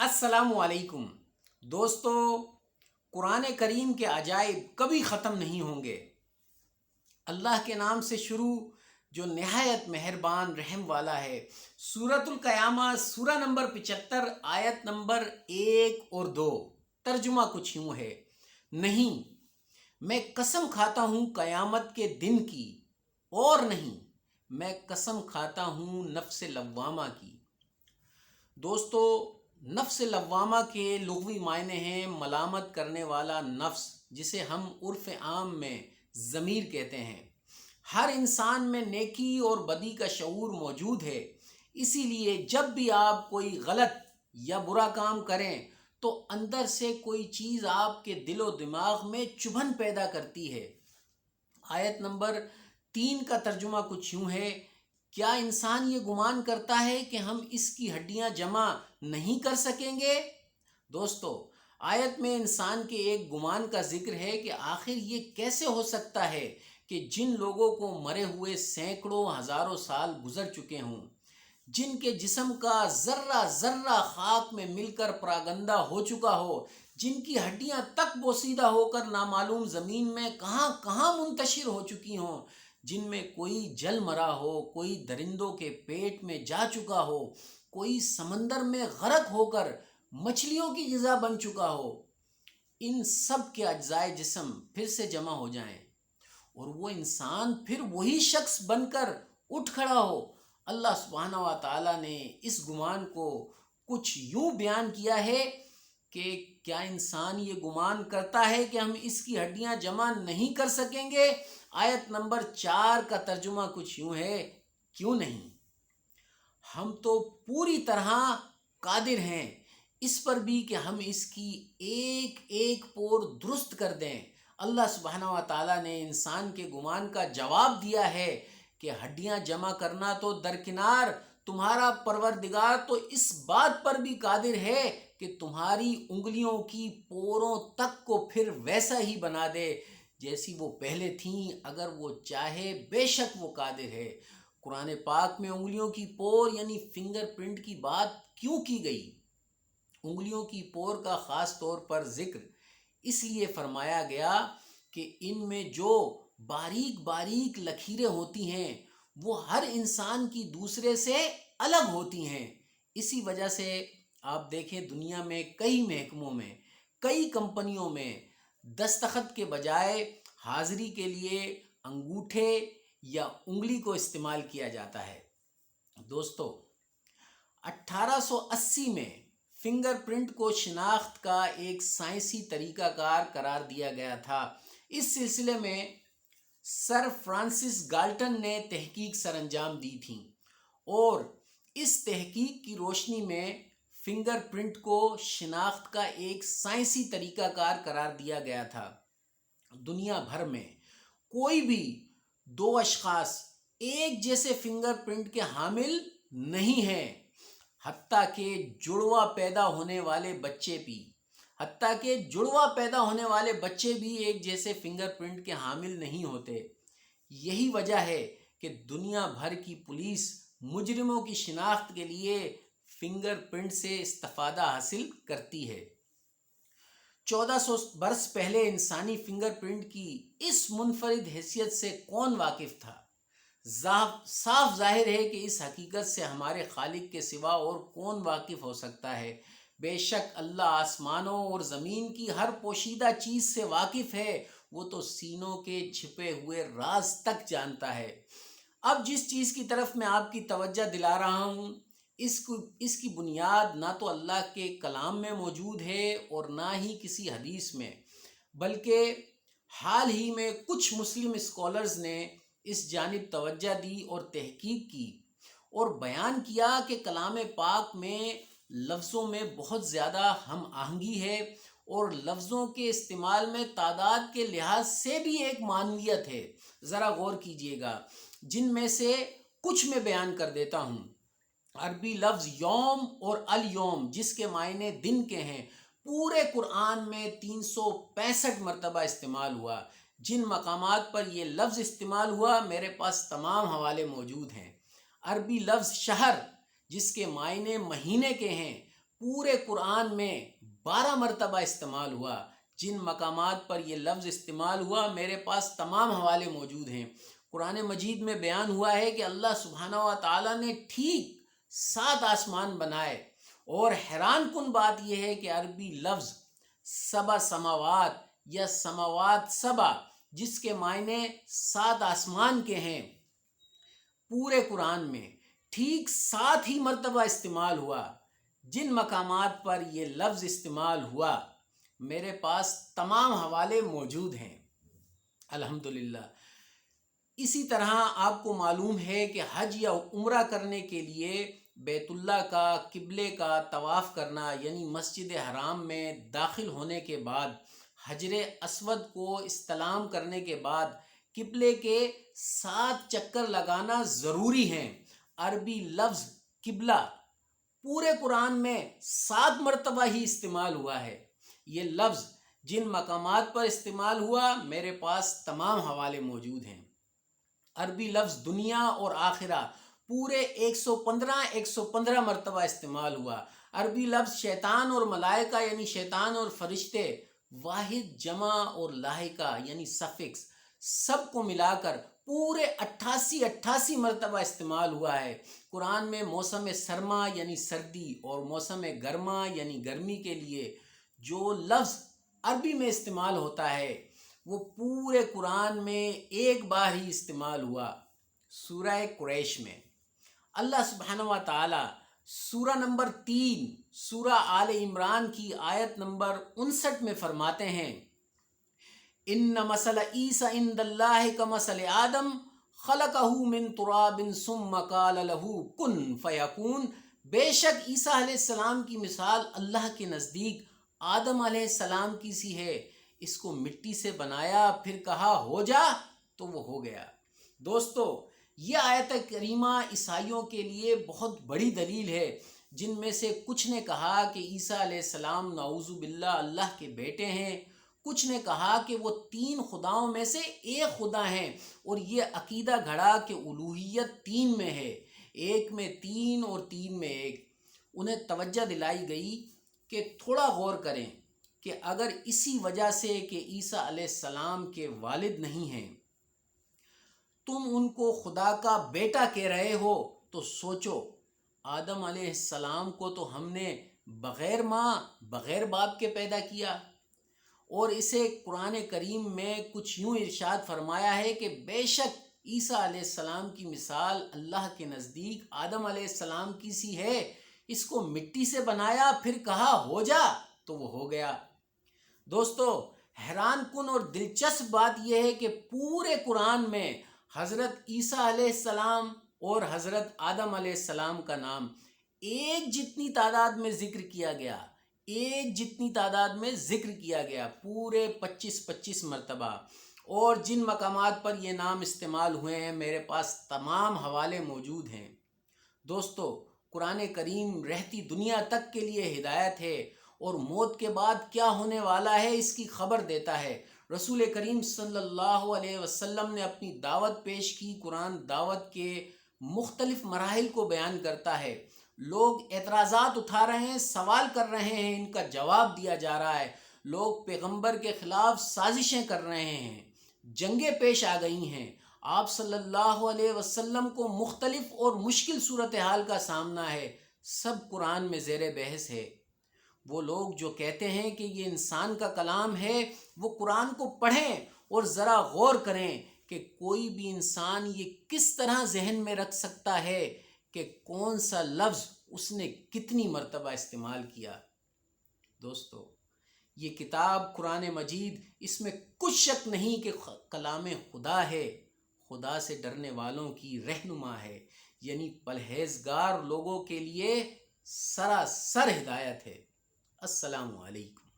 السلام علیکم دوستو، قرآن کریم کے عجائب کبھی ختم نہیں ہوں گے۔ اللہ کے نام سے شروع جو نہایت مہربان رحم والا ہے۔ سورۃ القیامہ سورہ نمبر 75 آیت نمبر 1 اور 2۔ ترجمہ کچھ یوں ہے: نہیں، میں قسم کھاتا ہوں قیامت کے دن کی، اور نہیں، میں قسم کھاتا ہوں نفس لوامہ کی۔ دوستو، نفس لوامہ کے لغوی معنی ہیں ملامت کرنے والا نفس، جسے ہم عرف عام میں ضمیر کہتے ہیں۔ ہر انسان میں نیکی اور بدی کا شعور موجود ہے، اسی لیے جب بھی آپ کوئی غلط یا برا کام کریں تو اندر سے کوئی چیز آپ کے دل و دماغ میں چبھن پیدا کرتی ہے۔ آیت نمبر 3 کا ترجمہ کچھ یوں ہے: کیا انسان یہ گمان کرتا ہے کہ ہم اس کی ہڈیاں جمع نہیں کر سکیں گے؟ دوستو، آیت میں انسان کے ایک گمان کا ذکر ہے کہ آخر یہ کیسے ہو سکتا ہے کہ جن لوگوں کو مرے ہوئے سینکڑوں ہزاروں سال گزر چکے ہوں، جن کے جسم کا ذرہ ذرہ خاک میں مل کر پراگندہ ہو چکا ہو، جن کی ہڈیاں تک بوسیدہ ہو کر نامعلوم زمین میں کہاں کہاں منتشر ہو چکی ہوں، جن میں کوئی جل مرا ہو، کوئی درندوں کے پیٹ میں جا چکا ہو، کوئی سمندر میں غرق ہو کر مچھلیوں کی غذا بن چکا ہو، ان سب کے اجزائے جسم پھر سے جمع ہو جائیں اور وہ انسان پھر وہی شخص بن کر اٹھ کھڑا ہو۔ اللہ سبحانہ و تعالیٰ نے اس گمان کو کچھ یوں بیان کیا ہے کہ کیا انسان یہ گمان کرتا ہے کہ ہم اس کی ہڈیاں جمع نہیں کر سکیں گے؟ آیت نمبر 4 کا ترجمہ کچھ یوں ہے: کیوں نہیں؟ ہم تو پوری طرح قادر ہیں اس پر بھی کہ ہم اس کی ایک ایک پور درست کر دیں۔ اللہ سبحانہ و تعالیٰ نے انسان کے گمان کا جواب دیا ہے کہ ہڈیاں جمع کرنا تو درکنار، تمہارا پروردگار تو اس بات پر بھی قادر ہے کہ تمہاری انگلیوں کی پوروں تک کو پھر ویسا ہی بنا دے جیسی وہ پہلے تھیں، اگر وہ چاہے، بے شک وہ قادر ہے۔ قرآن پاک میں انگلیوں کی پور یعنی فنگر پرنٹ کی بات کیوں کی گئی؟ انگلیوں کی پور کا خاص طور پر ذکر اس لیے فرمایا گیا کہ ان میں جو باریک باریک لکیریں ہوتی ہیں وہ ہر انسان کی دوسرے سے الگ ہوتی ہیں۔ اسی وجہ سے آپ دیکھیں، دنیا میں کئی محکموں میں، کئی کمپنیوں میں دستخط کے بجائے حاضری کے لیے انگوٹھے یا انگلی کو استعمال کیا جاتا ہے۔ دوستو، 1880 میں فنگر پرنٹ کو شناخت کا ایک سائنسی طریقہ کار قرار دیا گیا تھا۔ اس سلسلے میں سر فرانسس گالٹن نے تحقیق سر انجام دی تھی اور اس تحقیق کی روشنی میں فنگر پرنٹ کو شناخت کا ایک سائنسی طریقہ کار قرار دیا گیا تھا۔ دنیا بھر میں کوئی بھی دو اشخاص ایک جیسے فنگر پرنٹ کے حامل نہیں ہیں، حتیٰ کہ جڑواں پیدا ہونے والے بچے بھی ایک جیسے فنگر پرنٹ کے حامل نہیں ہوتے۔ یہی وجہ ہے کہ دنیا بھر کی پولیس مجرموں کی شناخت کے لیے فنگر پرنٹ سے استفادہ حاصل کرتی ہے۔ 1400 برس پہلے انسانی فنگر پرنٹ کی اس منفرد حیثیت سے کون واقف تھا؟ صاف ظاہر ہے کہ اس حقیقت سے ہمارے خالق کے سوا اور کون واقف ہو سکتا ہے۔ بے شک اللہ آسمانوں اور زمین کی ہر پوشیدہ چیز سے واقف ہے، وہ تو سینوں کے چھپے ہوئے راز تک جانتا ہے۔ اب جس چیز کی طرف میں آپ کی توجہ دلا رہا ہوں، اس کی بنیاد نہ تو اللہ کے کلام میں موجود ہے اور نہ ہی کسی حدیث میں، بلکہ حال ہی میں کچھ مسلم اسکالرز نے اس جانب توجہ دی اور تحقیق کی اور بیان کیا کہ کلام پاک میں لفظوں میں بہت زیادہ ہم آہنگی ہے اور لفظوں کے استعمال میں تعداد کے لحاظ سے بھی ایک معنویت ہے۔ ذرا غور کیجئے گا، جن میں سے کچھ میں بیان کر دیتا ہوں۔ عربی لفظ یوم اور الیوم، جس کے معنی دن کے ہیں، پورے قرآن میں 365 مرتبہ استعمال ہوا۔ جن مقامات پر یہ لفظ استعمال ہوا میرے پاس تمام حوالے موجود ہیں۔ عربی لفظ شہر، جس کے معنی مہینے کے ہیں، پورے قرآن میں 12 مرتبہ استعمال ہوا۔ جن مقامات پر یہ لفظ استعمال ہوا میرے پاس تمام حوالے موجود ہیں۔ قرآن مجید میں بیان ہوا ہے کہ اللہ سبحانہ و تعالیٰ نے ٹھیک 7 آسمان بنائے، اور حیران کن بات یہ ہے کہ عربی لفظ 7 سماوات یا سماوات 7 جس کے معنی 7 آسمان کے ہیں، پورے قرآن میں ٹھیک 7 ہی مرتبہ استعمال ہوا۔ جن مقامات پر یہ لفظ استعمال ہوا میرے پاس تمام حوالے موجود ہیں الحمدللہ۔ اسی طرح آپ کو معلوم ہے کہ حج یا عمرہ کرنے کے لیے بیت اللہ کا قبلے کا طواف کرنا، یعنی مسجد حرام میں داخل ہونے کے بعد حجر اسود کو استلام کرنے کے بعد قبلے کے 7 چکر لگانا ضروری ہیں۔ عربی لفظ قبلہ پورے قرآن میں 7 مرتبہ ہی استعمال ہوا ہے۔ یہ لفظ جن مقامات پر استعمال ہوا میرے پاس تمام حوالے موجود ہیں۔ عربی لفظ دنیا اور آخرہ پورے 115 مرتبہ استعمال ہوا۔ عربی لفظ شیطان اور ملائکہ یعنی شیطان اور فرشتے، واحد جمع اور لاحقہ یعنی سفکس، سب کو ملا کر پورے 88 مرتبہ استعمال ہوا ہے۔ قرآن میں موسم سرما یعنی سردی اور موسم گرما یعنی گرمی کے لیے جو لفظ عربی میں استعمال ہوتا ہے وہ پورے قرآن میں ایک بار ہی استعمال ہوا، سورہ قریش میں۔ اللہ سبحانہ و تعالی سورہ نمبر 3 سورہ آل عمران کی آیت نمبر 59 میں فرماتے ہیں، ان مثل عیسی عند اللہ کمثل آدم خلقہ من تراب ثم قال له کن فیکون۔ بے شک عیسیٰ علیہ السلام کی مثال اللہ کے نزدیک آدم علیہ السلام کی سی ہے، اس کو مٹی سے بنایا پھر کہا ہو جا تو وہ ہو گیا۔ دوستو، یہ آیت کریمہ عیسائیوں کے لیے بہت بڑی دلیل ہے، جن میں سے کچھ نے کہا کہ عیسیٰ علیہ السلام نعوذ باللہ اللہ کے بیٹے ہیں، کچھ نے کہا کہ وہ 3 خداؤں میں سے ایک خدا ہیں، اور یہ عقیدہ گھڑا کہ الوہیت 3 میں ہے، ایک میں 3 اور 3 میں 1۔ انہیں توجہ دلائی گئی کہ تھوڑا غور کریں کہ اگر اسی وجہ سے کہ عیسیٰ علیہ السلام کے والد نہیں ہیں تم ان کو خدا کا بیٹا کہہ رہے ہو، تو سوچو آدم علیہ السلام کو تو ہم نے بغیر ماں بغیر باپ کے پیدا کیا، اور اسے قرآن کریم میں کچھ یوں ارشاد فرمایا ہے کہ بے شک عیسیٰ علیہ السلام کی مثال اللہ کے نزدیک آدم علیہ السلام کی سی ہے، اس کو مٹی سے بنایا پھر کہا ہو جا تو وہ ہو گیا۔ دوستو، حیران کن اور دلچسپ بات یہ ہے کہ پورے قرآن میں حضرت عیسیٰ علیہ السلام اور حضرت آدم علیہ السلام کا نام ایک جتنی تعداد میں ذکر کیا گیا، پورے 25 مرتبہ، اور جن مقامات پر یہ نام استعمال ہوئے ہیں میرے پاس تمام حوالے موجود ہیں۔ دوستو، قرآن کریم رہتی دنیا تک کے لیے ہدایت ہے، اور موت کے بعد کیا ہونے والا ہے اس کی خبر دیتا ہے۔ رسول کریم صلی اللہ علیہ وسلم نے اپنی دعوت پیش کی۔ قرآن دعوت کے مختلف مراحل کو بیان کرتا ہے۔ لوگ اعتراضات اٹھا رہے ہیں، سوال کر رہے ہیں، ان کا جواب دیا جا رہا ہے۔ لوگ پیغمبر کے خلاف سازشیں کر رہے ہیں، جنگیں پیش آ گئی ہیں۔ آپ صلی اللہ علیہ وسلم کو مختلف اور مشکل صورتحال کا سامنا ہے، سب قرآن میں زیر بحث ہے۔ وہ لوگ جو کہتے ہیں کہ یہ انسان کا کلام ہے، وہ قرآن کو پڑھیں اور ذرا غور کریں کہ کوئی بھی انسان یہ کس طرح ذہن میں رکھ سکتا ہے کہ کون سا لفظ اس نے کتنی مرتبہ استعمال کیا۔ دوستو، یہ کتاب قرآن مجید، اس میں کچھ شک نہیں کہ کلام خدا ہے، خدا سے ڈرنے والوں کی رہنما ہے، یعنی پرہیزگار لوگوں کے لیے سراسر ہدایت ہے۔ السلام علیکم۔